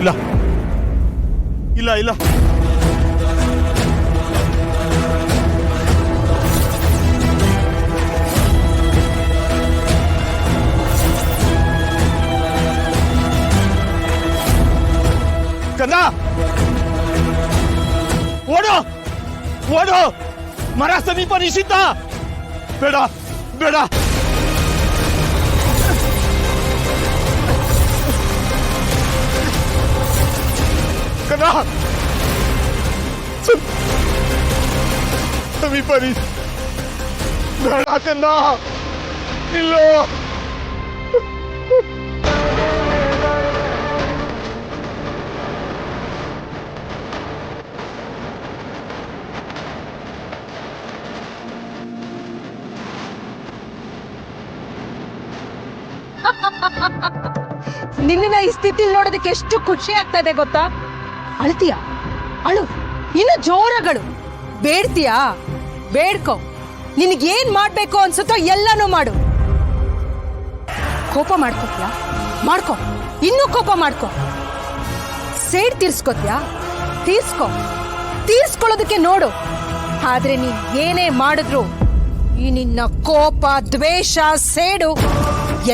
ಇಲ್ಲ ಇಲ್ಲ ಇಲ್ಲ ಕಂದ ಓಡು ಓಡು ಮರ ಸಮೀಪ ನಿಷಿದ್ಧ ಬೇಡ ಬೇಡ ಕಂದ ಸಮೀಪ ಬೇಡ ಕಂದ ಇಲ್ಲ ನಿನ್ನ ಈ ಸ್ಥಿತಿಲಿ ನೋಡೋದಕ್ಕೆ ಎಷ್ಟು ಖುಷಿ ಆಗ್ತಾ ಇದೆ ಗೊತ್ತಾ? ಅಳ್ತೀಯ ಅಳು, ಇನ್ನು ಜೋರಗಳು. ಬೇಡ್ತೀಯಾ ಬೇಡ್ಕೋ, ನಿನಗೇನ್ ಮಾಡ್ಬೇಕು ಅನ್ಸುತ್ತೋ ಎಲ್ಲಾನು ಮಾಡು. ಕೋಪ ಮಾಡ್ಕೋತ್ಯಾ ಮಾಡ್ಕೋ, ಇನ್ನೂ ಕೋಪ ಮಾಡ್ಕೋ. ಸೇಡ್ ತೀರ್ಸ್ಕೋತ್ಯಾ ತೀರ್ಸ್ಕೋ, ತೀರ್ಸ್ಕೊಳ್ಳೋದಕ್ಕೆ ನೋಡು. ಆದ್ರೆ ನೀನ್ ಏನೇ ಮಾಡಿದ್ರು ಈ ನಿನ್ನ ಕೋಪ, ದ್ವೇಷ, ಸೇಡು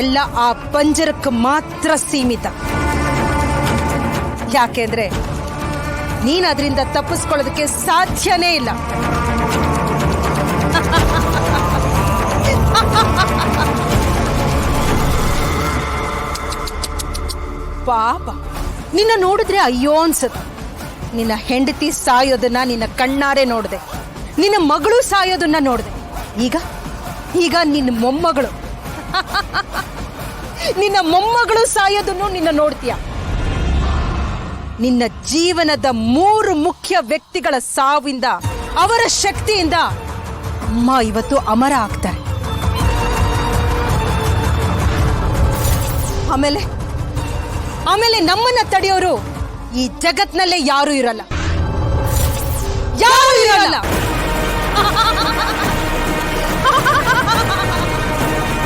ಎಲ್ಲ ಆ ಪಂಜರಕ್ಕೆ ಮಾತ್ರ ಸೀಮಿತ. ಯಾಕೆಂದ್ರೆ ನೀನ್ ಅದರಿಂದ ತಪ್ಪಿಸ್ಕೊಳ್ಳೋದಕ್ಕೆ ಸಾಧ್ಯನೇ ಇಲ್ಲ. ಪಾಪ, ನಿನ್ನ ನೋಡಿದ್ರೆ ಅಯ್ಯೋ ಅನ್ಸತ್ತೆ. ನಿನ್ನ ಹೆಂಡತಿ ಸಾಯೋದನ್ನ ನಿನ್ನ ಕಣ್ಣಾರೆ ನೋಡಿದೆ, ನಿನ್ನ ಮಗಳು ಸಾಯೋದನ್ನ ನೋಡಿದೆ. ಈಗ ನಿನ್ನ ಮೊಮ್ಮಗಳು ನಿನ್ನ ಮೊಮ್ಮಗಳು ಸಾಯೋದನ್ನು ನಿನ್ನ ನೋಡ್ತೀಯ. ನಿನ್ನ ಜೀವನದ 3 ಮುಖ್ಯ ವ್ಯಕ್ತಿಗಳ ಸಾವಿಂದ, ಅವರ ಶಕ್ತಿಯಿಂದ ಅಮ್ಮ ಇವತ್ತು ಅಮರ ಆಗ್ತಾರೆ. ಆಮೇಲೆ ನಮ್ಮನ್ನ ತಡೆಯೋರು ಈ ಜಗತ್ನಲ್ಲೇ ಯಾರು ಇರಲ್ಲ, ಯಾರು ಇರಲ್ಲ.